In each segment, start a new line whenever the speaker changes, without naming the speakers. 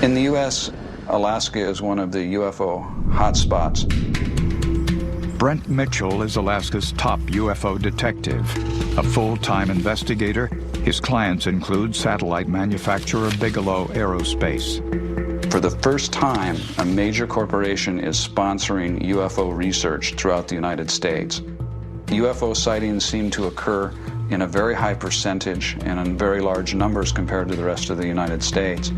In the U.S., Alaska is one of the UFO hotspots.
Brent Mitchell is Alaska's top UFO detective. A full-time investigator, his clients include satellite manufacturer Bigelow Aerospace.
For the first time, a major corporation is sponsoring UFO research throughout the United States. UFO sightings seem to occur in a very high percentage and in very large numbers compared to the rest of the United States.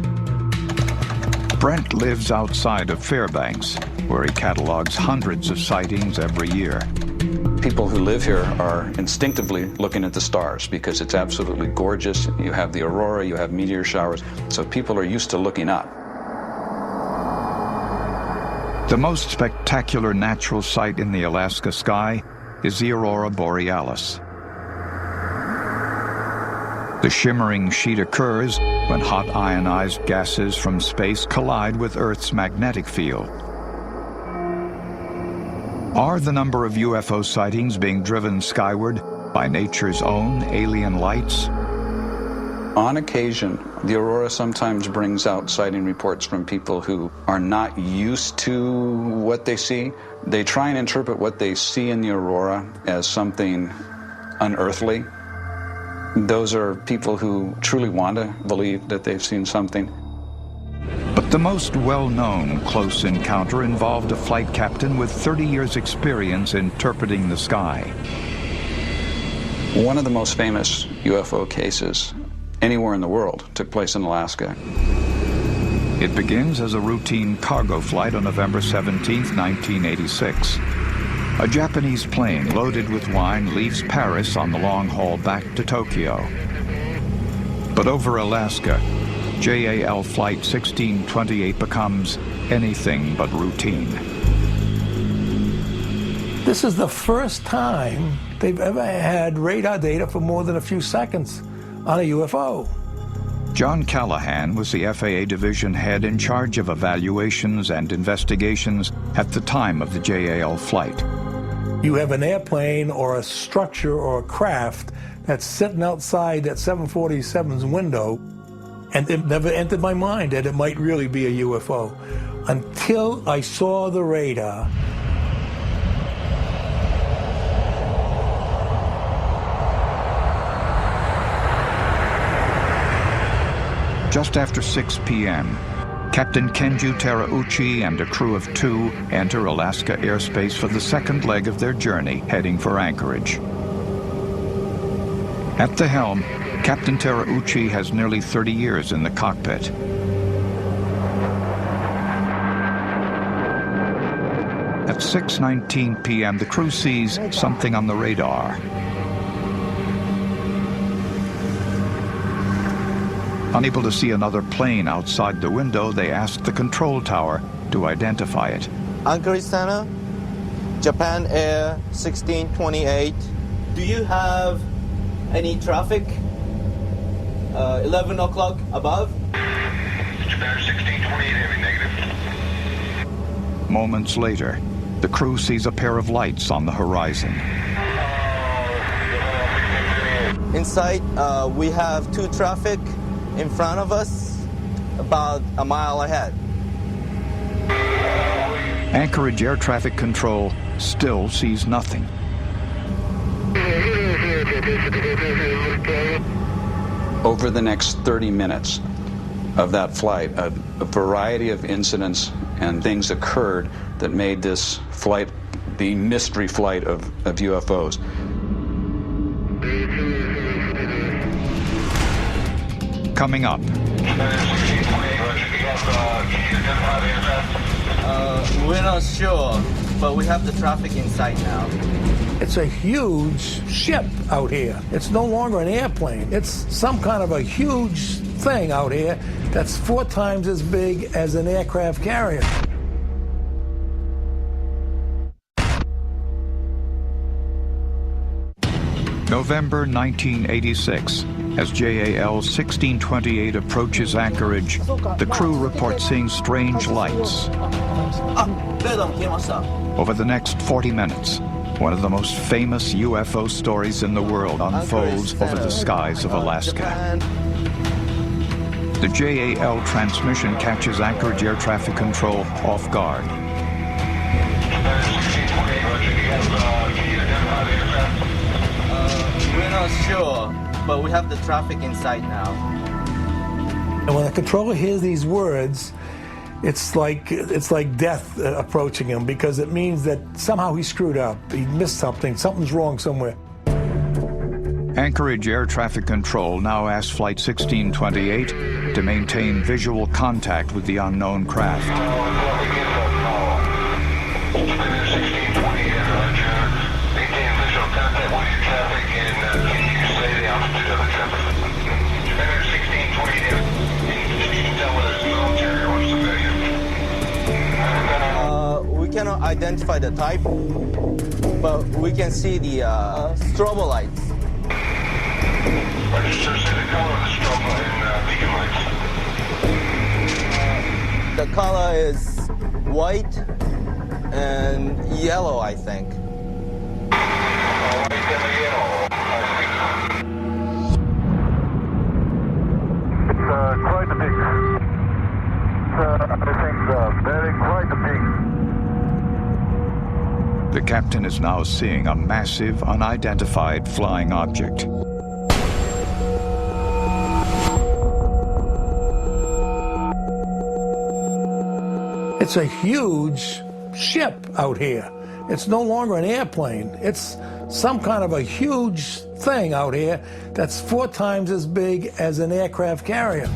Brent lives outside of Fairbanks, where he catalogs hundreds of sightings every year.
People who live here are instinctively looking at the stars because it's absolutely gorgeous. You have the aurora, you have meteor showers, so people are used to looking up.
The most spectacular natural sight in the Alaska sky is the aurora borealis. The shimmering sheet occurs when hot ionized gases from space collide with Earth's magnetic field. Are the number of UFO sightings being driven skyward by nature's own alien lights?
On occasion, the aurora sometimes brings out sighting reports from people who are not used to what they see. They try and interpret what they see in the aurora as something unearthly. Those are people who truly want to believe that they've seen something.
But the most well-known close encounter involved a flight captain with 30 years' experience interpreting the sky.
One of the most famous UFO cases anywhere in the world took place in Alaska.
It begins as a routine cargo flight on November 17, 1986. A Japanese plane loaded with wine leaves Paris on the long haul back to Tokyo. But over Alaska, JAL Flight 1628 becomes anything but routine.
This is the first time they've ever had radar data for more than a few seconds on a UFO.
John Callahan was the FAA division head in charge of evaluations and investigations at the time of the JAL flight.
You have an airplane or a structure or a craft that's sitting outside that 747's window, and it never entered my mind that it might really be a UFO until I saw the radar.
Just after 6 p.m., Captain Kenju Terauchi and a crew of 2 enter Alaska airspace for the second leg of their journey, heading for Anchorage. At the helm, Captain Terauchi has nearly 30 years in the cockpit. At 6:19 p.m., the crew sees something on the radar. Unable to see another plane outside the window, they ask the control tower to identify it.
Anchorage Center, Japan Air 1628. Do you have any traffic? 11 o'clock above?
Japan 1628 heavy, negative.
Moments later, the crew sees a pair of lights on the horizon.
Inside, we have 2 traffic in front of us, about a mile ahead.
Anchorage Air Traffic Control still sees nothing.
Over the next 30 minutes of that flight, a variety of incidents and things occurred that made this flight the mystery flight of UFOs.
Coming up.
We're not sure, but we have the traffic in sight now.
It's a huge ship out here. It's no longer an airplane. It's some kind of a huge thing out here that's 4 times as big as an aircraft carrier.
November 1986. As JAL 1628 approaches Anchorage, the crew reports seeing strange lights. Over the next 40 minutes, one of the most famous UFO stories in the world unfolds over the skies of Alaska. The JAL transmission catches Anchorage Air Traffic Control off guard.
We're not sure, but we have the traffic in sight now.
And when the controller hears these words, it's like death approaching him, because it means that somehow he screwed up. He missed something. Something's wrong somewhere.
Anchorage Air Traffic Control now asks Flight 1628 to maintain visual contact with the unknown craft.
We cannot identify the type, but we can see the strobo lights.
Register, say the color of the strobe light and beacon lights.
The color is white and yellow, I think.
White and yellow.
It's quite a big. I think very quite big.
The captain is now seeing a massive, unidentified flying object.
It's a huge ship out here. It's no longer an airplane. It's some kind of a huge thing out here that's 4 times as big as an aircraft carrier.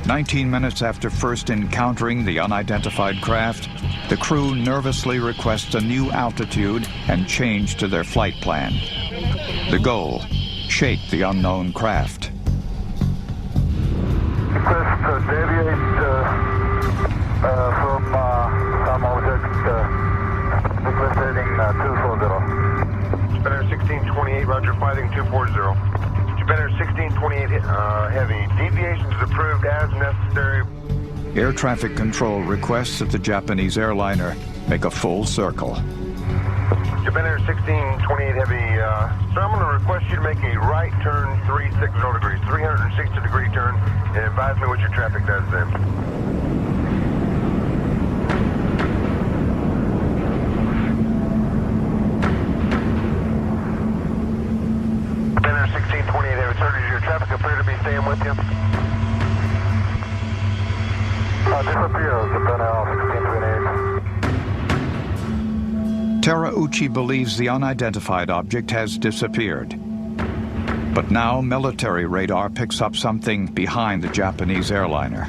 19 minutes after first encountering the unidentified craft, the crew nervously requests a new altitude and change to their flight plan. The goal, shake the unknown craft.
Request to deviate from some object, request heading 240.
Japan 1628, roger, fighting 240. Japan 1628, heavy. Deviations approved as necessary.
Air traffic control requests that the Japanese airliner make a full circle.
Japan 1628, heavy. Sir, I'm going to request you to make a right turn 360 degrees, 360 degree turn, and advise me what your traffic does then. Japan 1628, heavy. Sir, does your traffic appear to be staying with you?
Disappears, Japan 1628.
Terauchi believes the unidentified object has disappeared. But now military radar picks up something behind the Japanese airliner.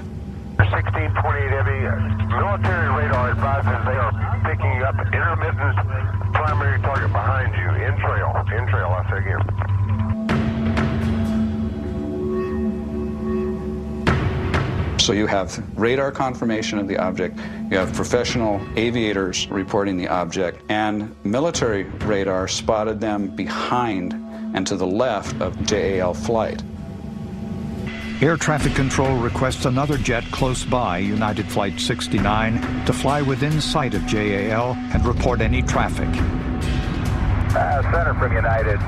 1628 heavy. Military radar advises they are picking up intermittent primary target behind you. In trail, I say again.
So you have radar confirmation of the object, you have professional aviators reporting the object, and military radar spotted them behind and to the left of JAL flight.
Air traffic control requests another jet close by, United Flight 69, to fly within sight of JAL and report any traffic.
Center from United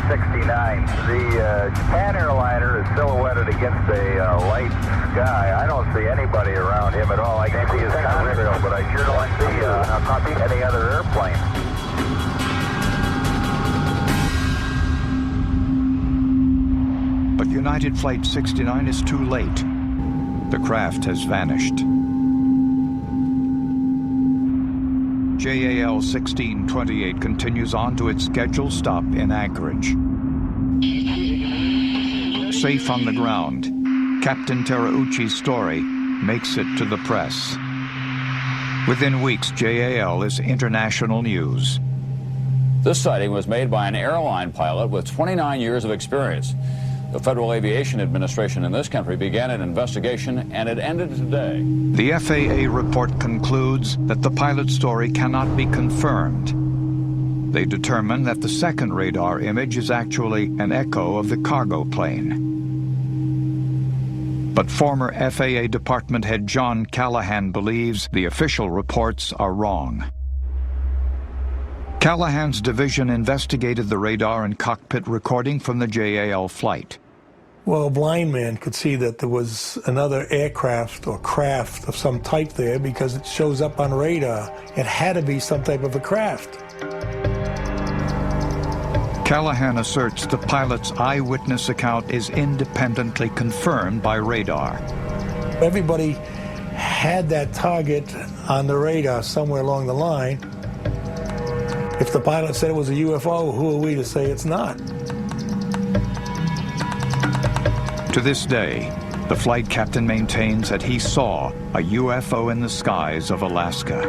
69. The Japan airliner is silhouetted against a light sky. I don't see anybody around him at all. I can see his contrail, but I sure don't see any other airplane.
But United Flight 69 is too late. The craft has vanished. JAL 1628 continues on to its scheduled stop in Anchorage. Safe on the ground, Captain Terauchi's story makes it to the press. Within weeks, JAL is international news.
This sighting was made by an airline pilot with 29 years of experience. The Federal Aviation Administration in this country began an investigation, and it ended today.
The FAA report concludes that the pilot's story cannot be confirmed. They determine that the second radar image is actually an echo of the cargo plane. But former FAA Department head John Callahan believes the official reports are wrong. Callahan's division investigated the radar and cockpit recording from the JAL flight.
Well, a blind man could see that there was another aircraft or craft of some type there because it shows up on radar. It had to be some type of a craft.
Callahan asserts the pilot's eyewitness account is independently confirmed by radar.
Everybody had that target on the radar somewhere along the line. If the pilot said it was a UFO, who are we to say it's not?
To this day, the flight captain maintains that he saw a UFO in the skies of Alaska.